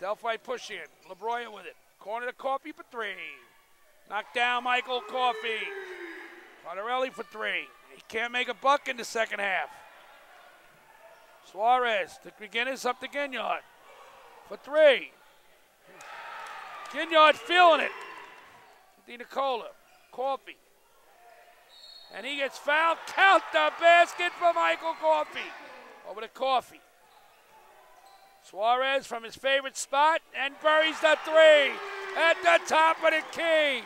Adelphi pushing it. LeBroy with it. Corner to Coffey for three. Knocked down Michael Coffey. Cardarelli for three. He can't make a buck in the second half. Suarez to McGinnis, up to Gignard for three. Gignard feeling it. DiNicola, Coffey. And he gets fouled. Count the basket for Michael Coffey. Over to Coffey. Suarez from his favorite spot and buries the three at the top of the key.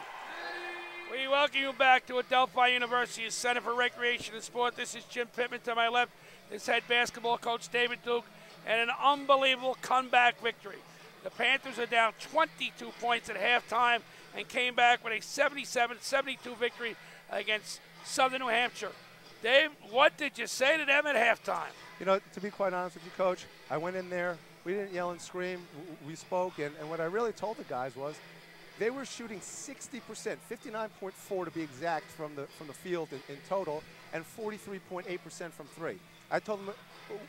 We welcome you back to Adelphi University's Center for Recreation and Sport. This is Jim Pittman to my left, his head basketball coach David Duke, and an unbelievable comeback victory. The Panthers are down 22 points at halftime and came back with a 77-72 victory against Southern New Hampshire. Dave, what did you say to them at halftime? You know, to be quite honest with you, Coach, I went in there. We didn't yell and scream. We spoke, and what I really told the guys was they were shooting 60%, 59.4 to be exact from the field in total, and 43.8% from three. I told them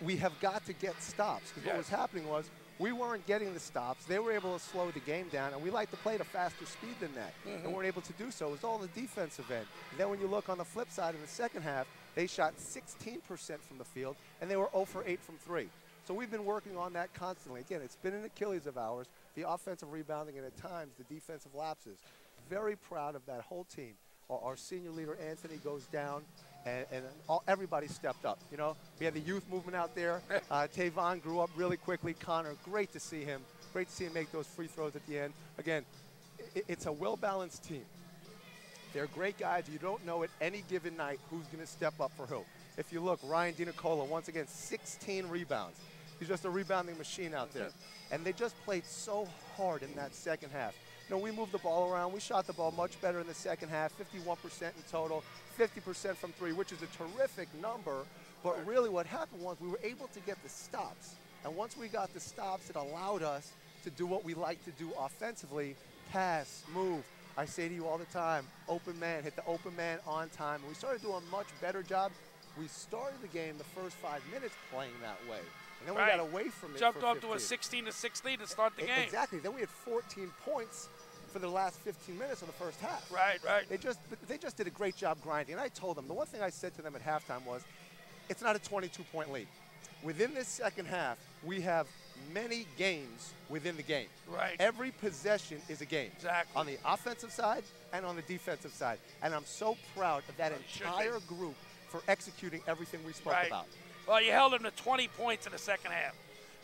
we have got to get stops, because what was happening was we weren't getting the stops. They were able to slow the game down, and we like to play at a faster speed than that, and weren't able to do so. It was all the defensive end. And then when you look on the flip side in the second half, they shot 16% from the field, and they were 0 for 8 from three. So we've been working on that constantly. Again, it's been an Achilles of ours, the offensive rebounding, and at times the defensive lapses. Very proud of that whole team. Our senior leader, Anthony, goes down, and everybody stepped up. You know, we had the youth movement out there. Tavon grew up really quickly. Connor, great to see him. Great to see him make those free throws at the end. Again, it's a well-balanced team. They're great guys. You don't know at any given night who's going to step up for who. If you look, Ryan DiNicola, once again, 16 rebounds. He's just a rebounding machine out there. And they just played so hard in that second half. You know, we moved the ball around. We shot the ball much better in the second half, 51% in total, 50% from three, which is a terrific number. But really what happened was we were able to get the stops. And once we got the stops, it allowed us to do what we like to do offensively, pass, move. I say to you all the time, open man, hit the open man on time. And we started doing a much better job. We started the game the first 5 minutes playing that way. And then we got away from it. Jumped off to a 16-6 lead to start the game. Exactly. Then we had 14 points for the last 15 minutes of the first half. Right. They just did a great job grinding. And I told them, the one thing I said to them at halftime was, it's not a 22-point lead. Within this second half, we have many games within the game. Right. Every possession is a game. Exactly. On the offensive side and on the defensive side. And I'm so proud of that entire group for executing everything we spoke about. Well, you held them to 20 points in the second half.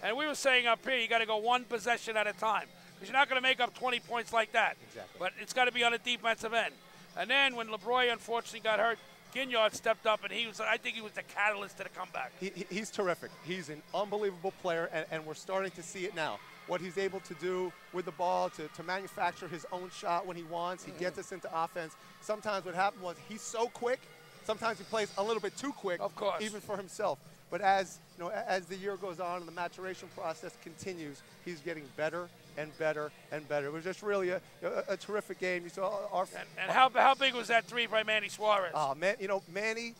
And we were saying up here, you got to go one possession at a time, because you're not going to make up 20 points like that. Exactly. But it's got to be on the defensive end. And then when LeBroy unfortunately got hurt, Gignard stepped up, and I think he was the catalyst to the comeback. He's terrific. He's an unbelievable player, and we're starting to see it now. What he's able to do with the ball, to manufacture his own shot when he wants. He gets us into offense. Sometimes what happened was he's so quick, sometimes he plays a little bit too quick, of course, even for himself. But as the year goes on and the maturation process continues, he's getting better and better and better. It was just really a terrific game. You saw how big was that three by Manny Suarez? Oh man, Manny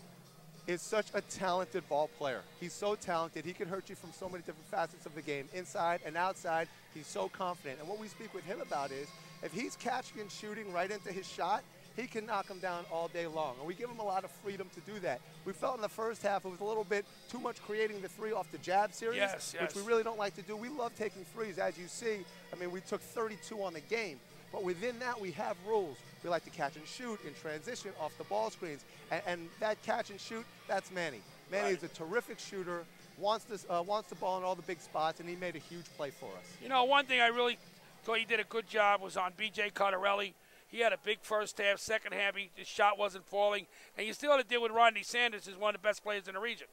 is such a talented ball player. He's so talented. He can hurt you from so many different facets of the game, inside and outside. He's so confident. And what we speak with him about is, if he's catching and shooting right into his shot, he can knock him down all day long. And we give him a lot of freedom to do that. We felt in the first half it was a little bit too much creating the three off the jab series, which we really don't like to do. We love taking threes, as you see. I mean, we took 32 on the game. But within that, we have rules. We like to catch and shoot in transition off the ball screens. And that catch and shoot, that's Manny. Manny is a terrific shooter, wants the ball in all the big spots, and he made a huge play for us. You know, one thing I really thought he did a good job was on B.J. Cardarelli. He had a big first half. Second half, his shot wasn't falling. And you still had to deal with Rodney Sanders, who's one of the best players in the region.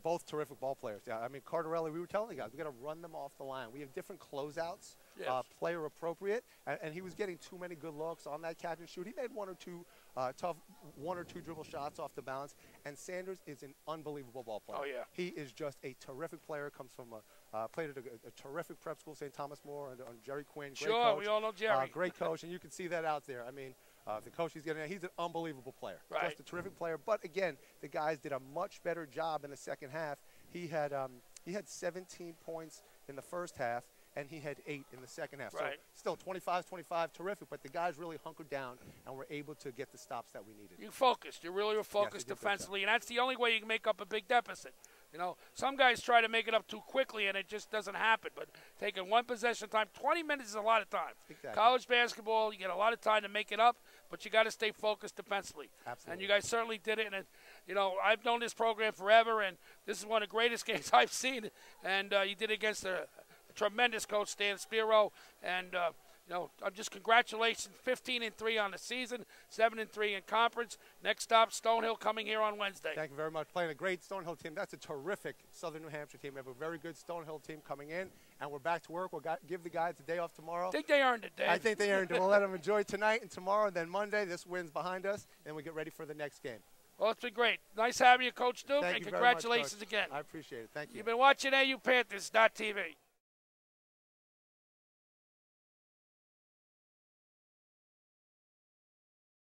Both terrific ball players. Yeah, I mean, Cardarelli, we were telling the guys, we got to run them off the line. We have different closeouts, player appropriate, and he was getting too many good looks on that catch and shoot. He made one or two dribble shots off the balance, and Sanders is an unbelievable ball player. Oh, yeah. He is just a terrific player, comes from played at a terrific prep school, St. Thomas More, and Jerry Quinn, great coach. We all know Jerry. Great coach, and you can see that out there. I mean, the coach he's getting, he's an unbelievable player. Just a terrific player. But again, the guys did a much better job in the second half. He had 17 points in the first half, and he had 8 in the second half. Right. So still 25-25, terrific, but the guys really hunkered down and were able to get the stops that we needed. You focused. You really were focused defensively, and that's the only way you can make up a big deficit. You know, some guys try to make it up too quickly, and it just doesn't happen. But taking one possession time, 20 minutes is a lot of time. Exactly. College basketball, you get a lot of time to make it up, but you got to stay focused defensively. Absolutely. And you guys certainly did it. And, you know, I've known this program forever, and this is one of the greatest games I've seen. And you did it against a tremendous coach, Stan Spiro. And, you know, I'm just congratulations, 15-3 on the season, 7-3 in conference. Next stop, Stonehill coming here on Wednesday. Thank you very much. Playing a great Stonehill team. That's a terrific Southern New Hampshire team. We have a very good Stonehill team coming in, and we're back to work. We'll give the guys a day off tomorrow. I think they earned it, Dave. I think they earned it. We'll let them enjoy tonight and tomorrow, and then Monday. This win's behind us, and we get ready for the next game. Well, it's been great. Nice having you, Coach Duke, Thank and you very much, congratulations Coach. again. I appreciate it. Thank you. You've been watching AUPanthers.tv.